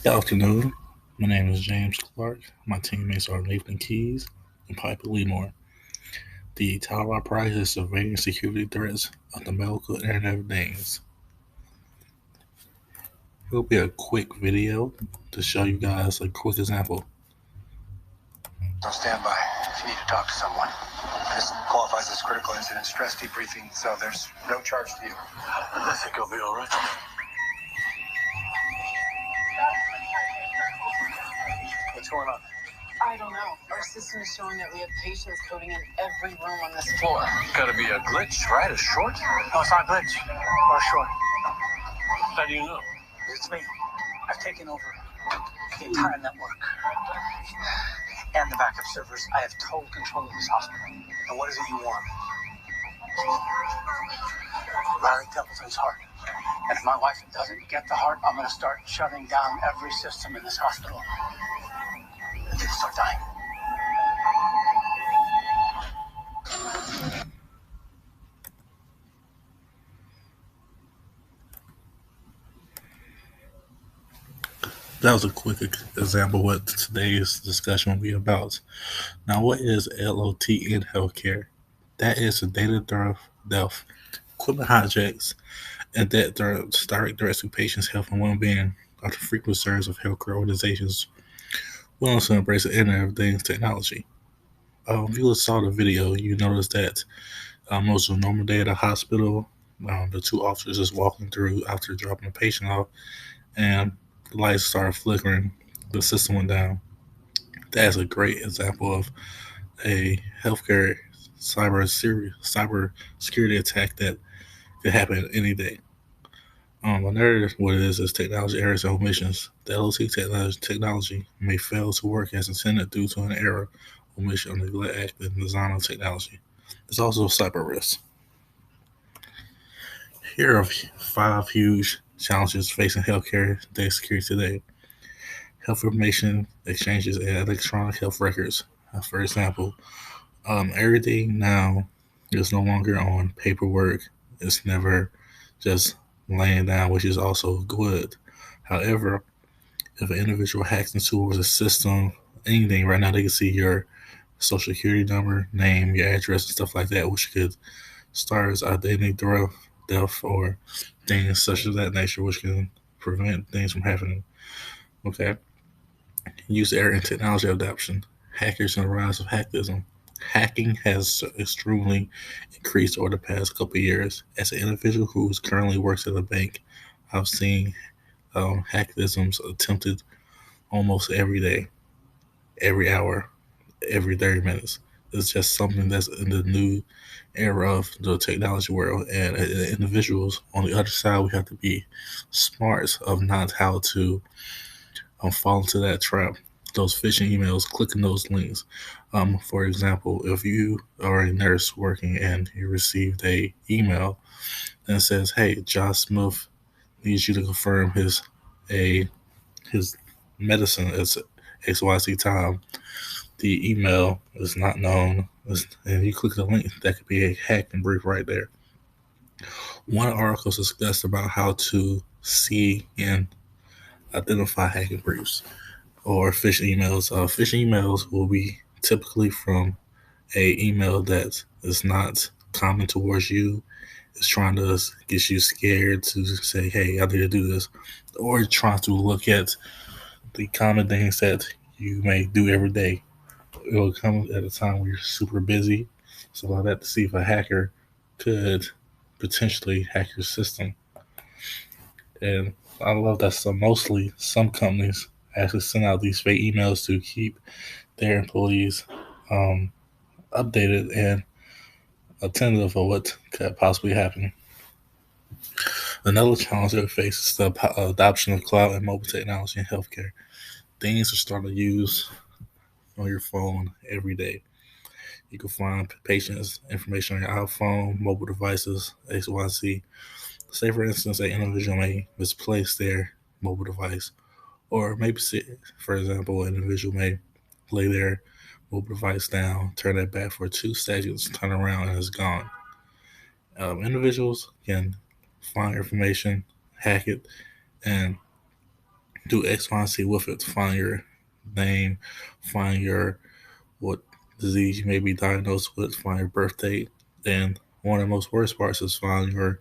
Good afternoon. My name is James Clark. My teammates are Nathan Keys and Piper Lemore. The title of our project is Surveying Security Threats of the Medical Internet of Things. It will be a quick video to show you guys a quick example. On standby if you need to talk to someone. This qualifies as critical incident stress debriefing, so there's no charge to you. I think I'll be all right. What's going on? I don't know. Our system is showing that we have patients coding in every room on this floor. Gotta be a glitch, right? A short? No, it's not a glitch. Or a short. How do you know? It's me. I've taken over the entire network. And the backup servers. I have total control of this hospital. And what is it you want? Riley Templeton's heart. And if my wife doesn't get the heart, I'm gonna start shutting down every system in this hospital. And people start dying. That was a quick example of what today's discussion will be about. Now, what is IoT in healthcare? That is a data theft, equipment hijacks, and that direct threats to patients' health and well-being are the frequent concerns of healthcare organizations willing to embrace the Internet of Things technology. If you saw the video, you noticed that it was a normal day at a hospital. The two officers just walking through after dropping a patient off, and the lights started flickering. The system went down. That's a great example of a healthcare cyber security attack that could happen any day. Another what it is technology errors and omissions. The LOT technology may fail to work as intended due to an error, omission, or neglect act in the design of technology. There's also cyber risk. Here are 5 huge challenges facing healthcare data security today. Health information exchanges and electronic health records. For example, everything now is no longer on paperwork. It's never just laying down, which is also good. However, if an individual hacks into a system, anything right now, they can see your social security number, name, your address, and stuff like that, which could start as identity theft or things such as that nature, which can prevent things from happening. Okay. Use error in technology adoption. Hackers and the rise of hackism. Hacking has extremely increased over the past couple of years. As an individual who currently works at a bank, I've seen hackisms attempted almost every day, every hour, every 30 minutes. It's just something that's in the new era of the technology world. And individuals on the other side, we have to be smart of not how to fall into that trap. Those phishing emails, clicking those links. For example, if you are a nurse working and you received a email that says, "Hey, Josh Smith needs you to confirm a his medicine is XYZ time," the email is not known, and you click the link, that could be a hack and brief right there. One article discussed about how to see and identify hacking briefs or phishing emails. Phishing emails will be typically from a email that is not common towards you. It's trying to get you scared to say, "Hey, I need to do this," or trying to look at the common things that you may do every day. It will come at a time where you're super busy, so like that, to see if a hacker could potentially hack your system. And I love that mostly some companies actually send out these fake emails to keep their employees um, updated and attentive of what could possibly happen. Another challenge that we face is the adoption of cloud and mobile technology in healthcare. Things are starting to use on your phone every day. You can find patients' information on your iPhone, mobile devices, XYZ. Say, for instance, an individual may misplace their mobile device, or maybe, for example, an individual may lay their mobile device down, turn it back for 2 seconds, turn around, and it's gone. Individuals can find information, hack it, and do X, Y, and Z with it. Find your name, find your what disease you may be diagnosed with, find your birth date, and one of the most worst parts is find your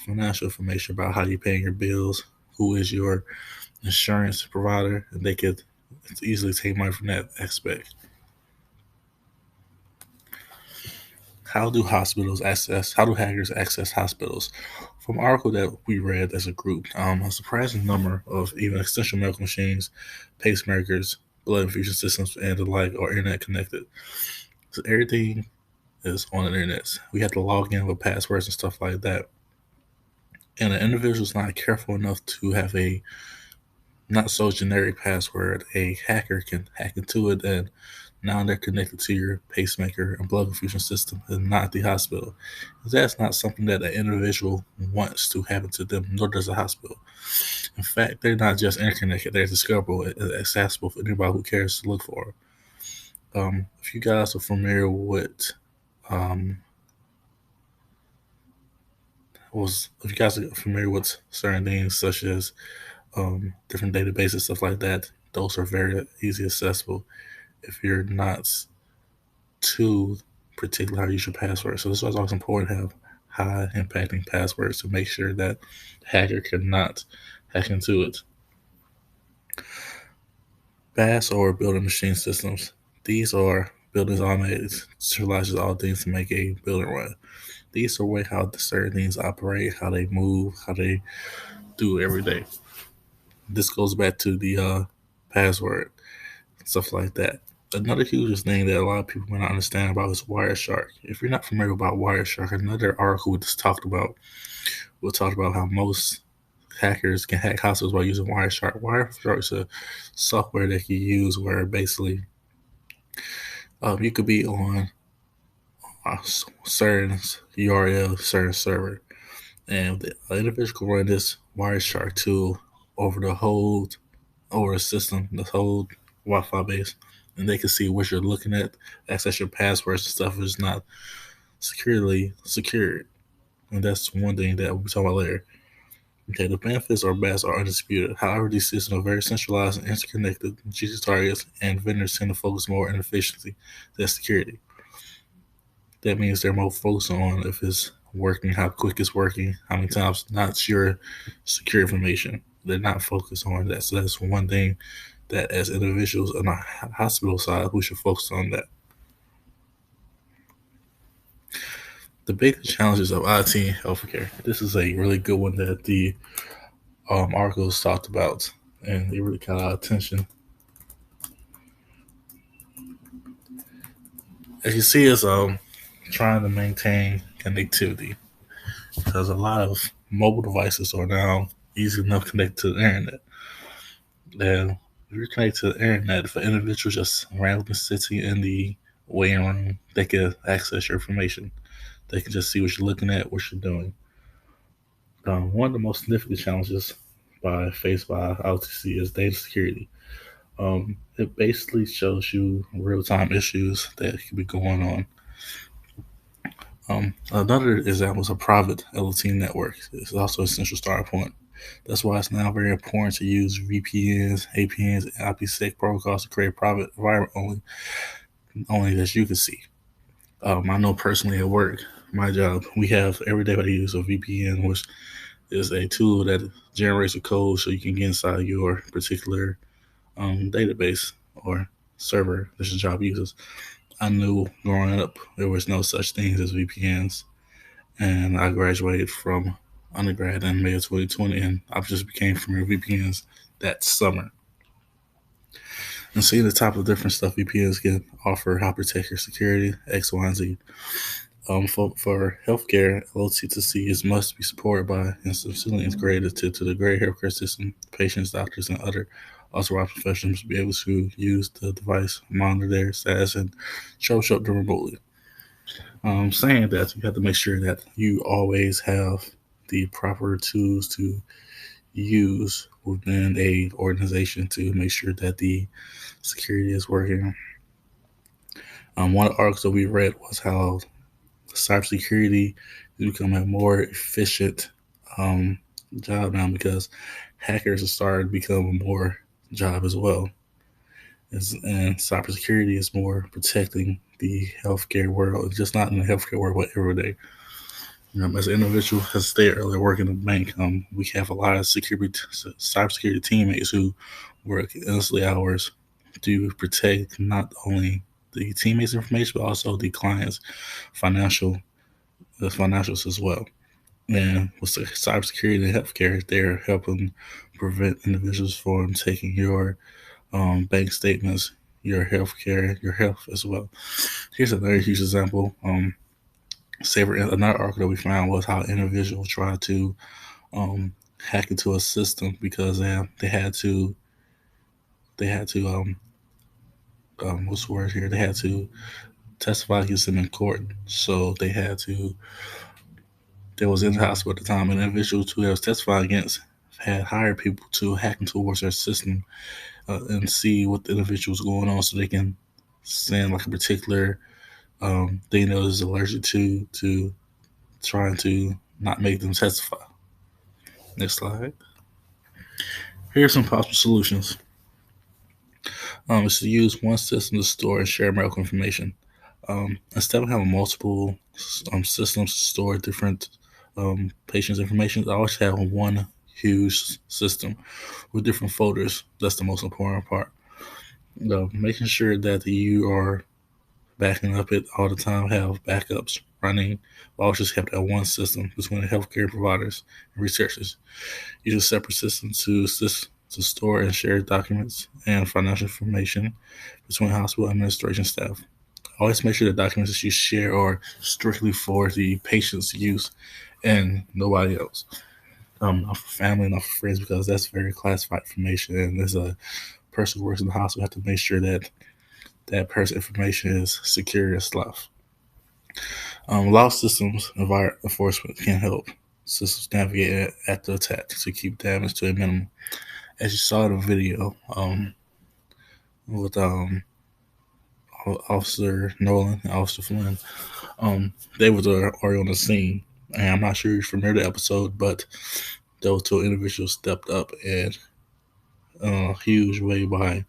financial information about how you paying your bills, who is your insurance provider, and they could easily take money from that aspect. How do hospitals access? How do hackers access hospitals? From an article that we read as a group, a surprising number of even essential medical machines, pacemakers, blood infusion systems, and the like are internet connected. So everything is on the internet. We have to log in with passwords and stuff like that. And an individual is not careful enough to have a not so generic password, a hacker can hack into it, and now they're connected to your pacemaker and blood infusion system and not the hospital. That's not something that an individual wants to happen to them, nor does a hospital. In fact, they're not just interconnected, they're discoverable and accessible for anybody who cares to look for. If you guys are familiar with um, if you guys are familiar with certain things such as different databases, stuff like that, those are very easy accessible if you're not too particular how you use your password. So this is why it's always important to have high impacting passwords to make sure that the hacker cannot hack into it. BAS or building machine systems. These are buildings automated, centralizes all things to make a building run. These are way how certain things operate, how they move, how they do every day. This goes back to the password, stuff like that. Another huge thing that a lot of people may not understand about is Wireshark. If you're not familiar about Wireshark, another article we just talked about, we'll talk about how most hackers can hack hospitals by using Wireshark. Wireshark is a software that you use where basically you could be on a certain URL, certain server, and the individual can run this Wireshark tool over the whole over a system, the whole Wi-Fi base, and they can see what you're looking at, access your passwords and stuff is not securely secured. And that's one thing that we'll be talking about later. Okay, the benefits or bad are undisputed. However, these systems are very centralized and interconnected. Jesus targets and vendors tend to focus more on efficiency than security. That means they're more focused on if it's working, how quick it's working, how many times, not your secure information. They're not focused on that. So that's one thing that as individuals on the hospital side, we should focus on that. The big challenges of IoT healthcare. This is a really good one that the articles talked about, and it really caught our attention. As you see, is trying to maintain connectivity because a lot of mobile devices are now easy enough connected to the internet. And if you're connected to the internet, if an individual just randomly sitting in the waiting room, they can access your information. They can just see what you're looking at, what you're doing. One of the most significant challenges faced by IoT is data security. It basically shows you real time issues that could be going on. Another example is a private LLT network. It's also a central starting point. That's why it's now very important to use VPNs, APNs, and IPsec protocols to create a private environment only that you can see. I know personally at work, my job, we have every day I use a VPN, which is a tool that generates a code so you can get inside your particular database or server that your job uses. I knew growing up there was no such things as VPNs, and I graduated from undergrad in May of 2020, and I just became familiar with VPNs that summer. And seeing the type of different stuff VPNs can offer, how protect your security, X, Y, and Z. For healthcare, LOTC is must be supported by and institutionally integrated to the great healthcare system. Patients, doctors, and other authorized professionals to be able to use the device, monitor their status, and troubleshoot them remotely. Saying that, you have to make sure that you always have the proper tools to use within a organization to make sure that the security is working. One of the articles that we read was how cybersecurity is becoming a more efficient job now because hackers have started to become more job as well. And cybersecurity is more protecting the healthcare world, just not in the healthcare world, but every day. As an individual, as I stated earlier, working in a bank, we have a lot of cybersecurity teammates who work endlessly hours to protect not only the teammates' information but also the clients' financial the financials as well. And with cybersecurity and healthcare, they're helping prevent individuals from taking your bank statements, your healthcare, your health as well. Here's another huge example. Another article that we found was how individuals tried to um, hack into a system because they had to what's the word here? They had to testify against them in court. So they was in the hospital at the time, and individuals who they was testifying against had hired people to hack into towards their system and see what the individual was going on, so they can send like a particular thing that was allergic to trying to not make them testify. Next slide. Here are some possible solutions. Is to use one system to store and share medical information. Instead of having multiple systems to store different patients' information, I always have one huge system with different folders. That's the most important part. Making sure that you are backing up it all the time, have backups running. Always just have that one system between the healthcare providers and researchers. Use a separate system to store and share documents and financial information between hospital administration staff. Always make sure the documents that you share are strictly for the patient's use and nobody else. Not for family, not for friends, because that's very classified information. And as a person who works in the hospital, have to make sure that that person's information is secure and stuff. Law systems and virus enforcement can help systems navigate after attack to keep damage to a minimum. As you saw in the video with Officer Nolan and Officer Flynn, they were already on the scene. And I'm not sure if you're familiar with the episode, but those two individuals stepped up in a huge way by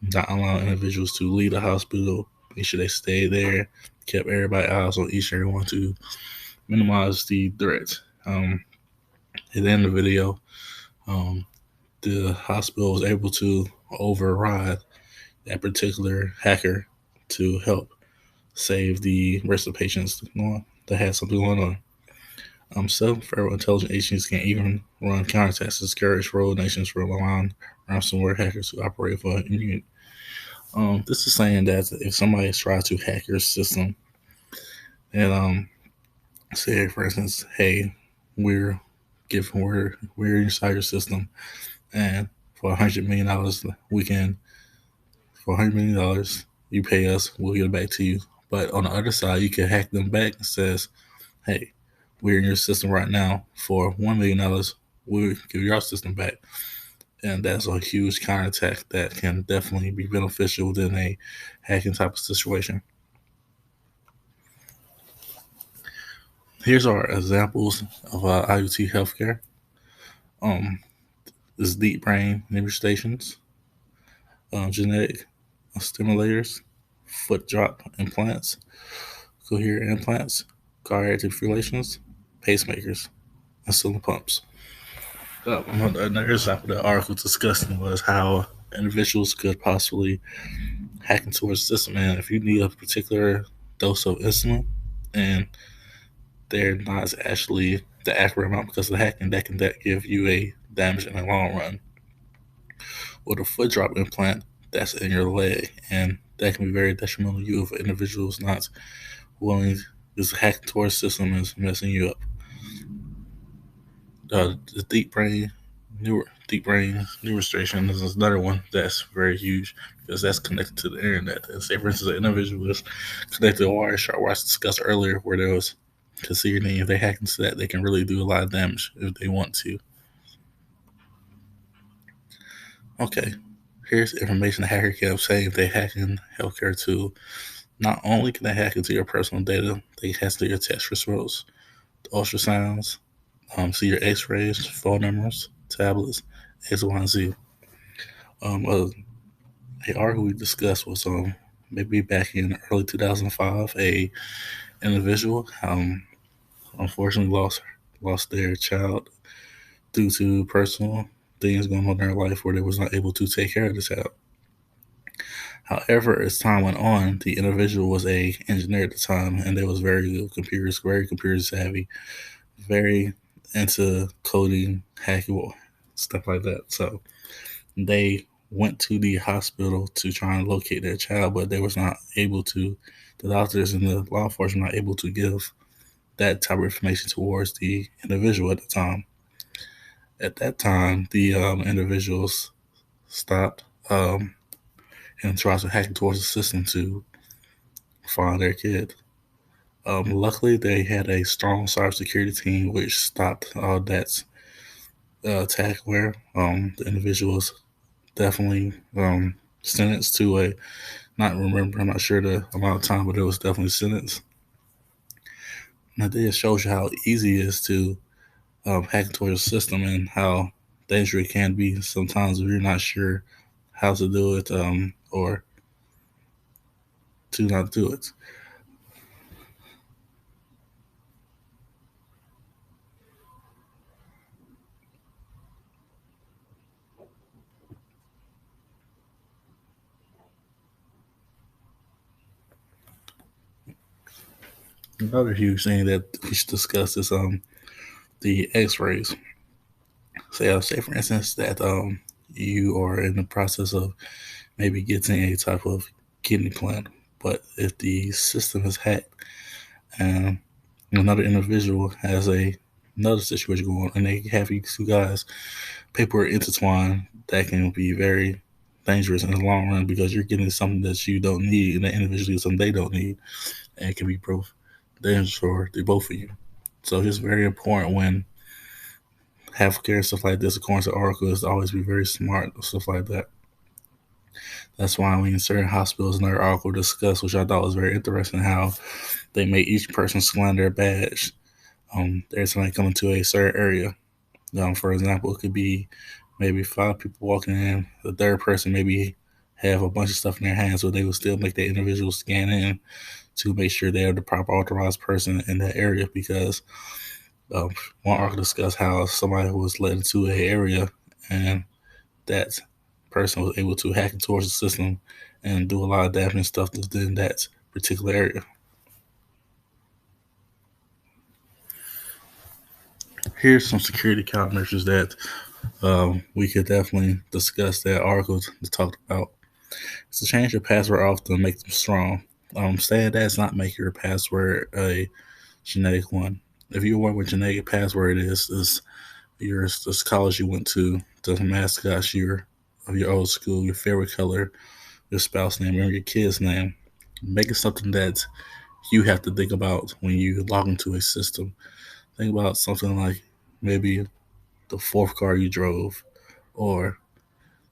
not allowing individuals to leave the hospital, make sure they stayed there, kept everybody eyes on each and every one to minimize the threats. At the end of the video, um, the hospital was able to override that particular hacker to help save the rest of the patients that had something going on. Some federal intelligence agencies can even run counterattacks to discourage rogue nations from allowing ransomware hackers to operate for immunity. This is saying that if somebody tries to hack your system and say, for instance, hey, we're we're inside your system, and for $100 million, we can for $100 million you pay us, we'll get it back to you. But on the other side, you can hack them back and says, hey, we're in your system right now for $1 million. We'll give your system back. And that's a huge counterattack that can definitely be beneficial within a hacking type of situation. Here's our examples of IoT healthcare. This deep brain image stations, genetic stimulators, foot drop implants, cochlear implants, cardiac defibrillations, pacemakers, insulin pumps. Another example the article discussing was how individuals could possibly hack into a system, and if you need a particular dose of insulin and they're not actually the accurate amount because of the hacking, that give you a damage in the long run. With a foot drop implant, that's in your leg, and that can be very detrimental to you if an individual is not willing to hack into our system and is messing you up. The deep brain neuroregistration is another one that's very huge because that's connected to the internet. And say, for instance, an individual is connected to a Wireshark, where I discussed earlier, where there was to see your name. If they hack into that, they can really do a lot of damage if they want to. Okay, here's information a hacker can obtain if they hack in healthcare too. Not only can they hack into your personal data, they can hack into your test results, ultrasounds, see your X-rays, phone numbers, tablets, X, Y, and Z. A article we discussed was maybe back in early 2005, a individual unfortunately lost their child due to personal things going on in their life where they was not able to take care of the child. However, as time went on, the individual was a engineer at the time, and they was very good with computers, very computer savvy, very into coding, hacking, stuff like that. So they went to the hospital to try and locate their child, but they was not able to. The doctors and the law enforcement were not able to give that type of information towards the individual at the time. At that time, the individuals stopped and tried to hack towards the system to find their kid. Luckily, they had a strong cybersecurity team which stopped that attack where the individuals definitely sentenced to a I'm not sure the amount of time, but it was definitely sentenced. And it shows you how easy it is to hack into a system and how dangerous it can be sometimes if you're not sure how to do it or to not do it. Another huge thing that we should discuss is the X-rays. Say for instance that you are in the process of maybe getting a type of kidney plant, but if the system is hacked and another individual has another situation going on, and they have you two guys paperwork intertwined, that can be very dangerous in the long run because you're getting something that you don't need, and the individual gets something they don't need, and it can be both dangerous for the both of you. So it's very important when healthcare stuff like this, according to the article, is to always be very smart and stuff like that. That's why when certain hospitals in their article discuss, which I thought was very interesting, how they make each person scan their badge. Every time they come into a certain area. For example, it could be maybe 5 people walking in. The third person maybe have a bunch of stuff in their hands, so they will still make the individual scan in to make sure they are the proper authorized person in that area. Because um, one article discussed how somebody was led into an area and that person was able to hack towards the system and do a lot of damaging stuff within that particular area. Here's some security countermeasures that we could definitely discuss that article talked about. It's to change your password often to make them strong. Saying that's not make your password a genetic one. If you're wondering what genetic password is this college you went to, the mascot of your old school, your favorite color, your spouse name, or your kid's name. Make it something that you have to think about when you log into a system. Think about something like maybe the fourth car you drove, or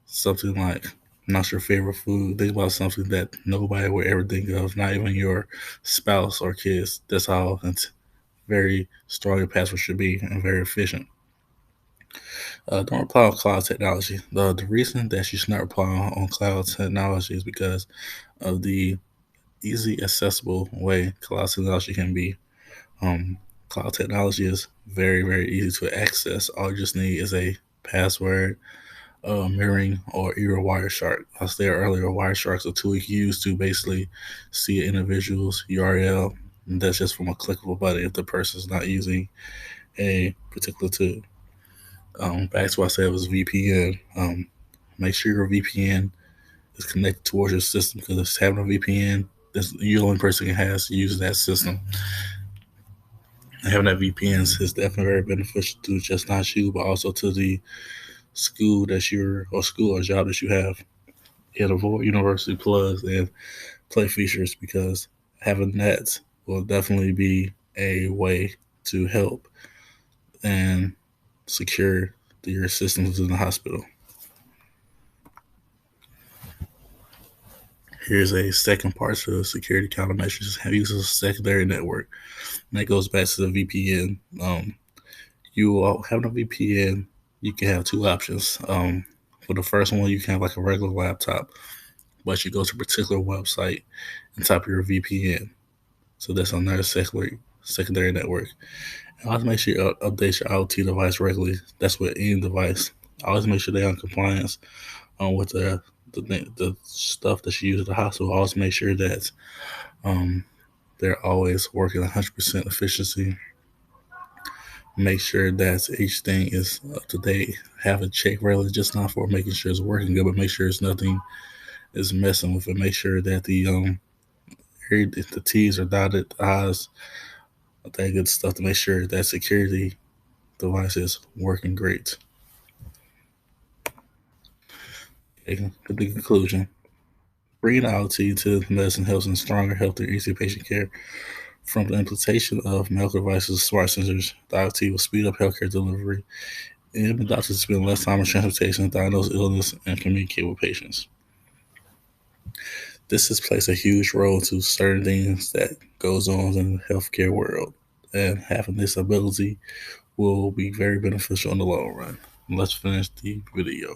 something like not your favorite food. Think about something that nobody would ever think of, not even your spouse or kids. That's how it's very strong your password should be and very efficient. Don't reply on cloud technology. The reason that you should not reply on cloud technology is because of the easy accessible way cloud technology can be. Um, Cloud technology is very, very easy to access. All you just need is a password, mirroring, or even Wireshark. I said earlier, Wireshark is a tool you can use to basically see an individual's URL. And that's just from a click of a button if the person's not using a particular tool. Back to what I said was VPN. Make sure your VPN is connected towards your system because if having a VPN, you're the only person who has to use that system. And having that VPN is definitely very beneficial to just not you, but also to the school or job that you have. And avoid university plugs and play features because having that will definitely be a way to help and secure your systems in the hospital. Here's a second part to security countermeasures. Have used a secondary network. And that goes back to the VPN. You having a VPN, you can have two options. For the first one, you can have like a regular laptop, but you go to a particular website and type your VPN. So that's on their secondary network. And always make sure you update your IoT device regularly. That's with any device. Always make sure they're in compliance with the stuff that you use at the hospital. Always make sure that um, they're always working 100% efficiency. Make sure that each thing is up to date. Have a check regularly, just not for making sure it's working good, but make sure it's nothing is messing with it. Make sure that the T's are dotted, the I's, that good stuff to make sure that security device is working great. Okay, the conclusion. Bringing IoT to medicine helps in stronger, healthier, easier patient care. From the implementation of medical devices to smart sensors, the IoT will speed up healthcare delivery, and the doctors spend less time in transportation, diagnose illness, and communicate with patients. This has plays a huge role to certain things that goes on in the healthcare world, and having this ability will be very beneficial in the long run. Let's finish the video.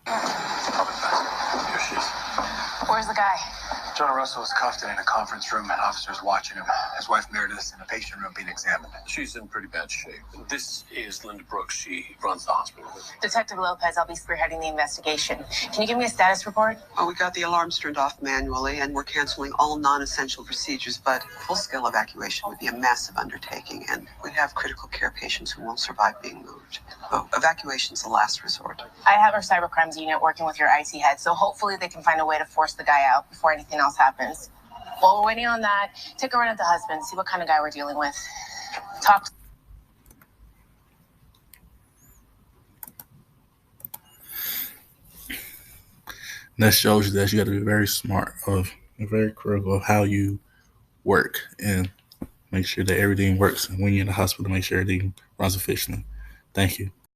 Here she is. Where's the guy? John Russell is cuffed and in a conference room, and officers watching him. His wife Meredith in the patient room being examined. She's in pretty bad shape. This is Linda Brooks. She runs the hospital. Detective Lopez, I'll be spearheading the investigation. Can you give me a status report? Well, we got the alarms turned off manually, and we're canceling all non-essential procedures, but full-scale evacuation would be a massive undertaking, and we have critical care patients who won't survive being moved. Oh, evacuation's the last resort. I have our cybercrimes unit working with your IT head, so hopefully they can find a way to force the guy out before anything else happens. While we're waiting on that, take a run at the husband, see what kind of guy we're dealing with. Talk. That shows you that you got to be very smart of very critical of how you work and make sure that everything works. And when you're in the hospital, make sure everything runs efficiently. Thank you.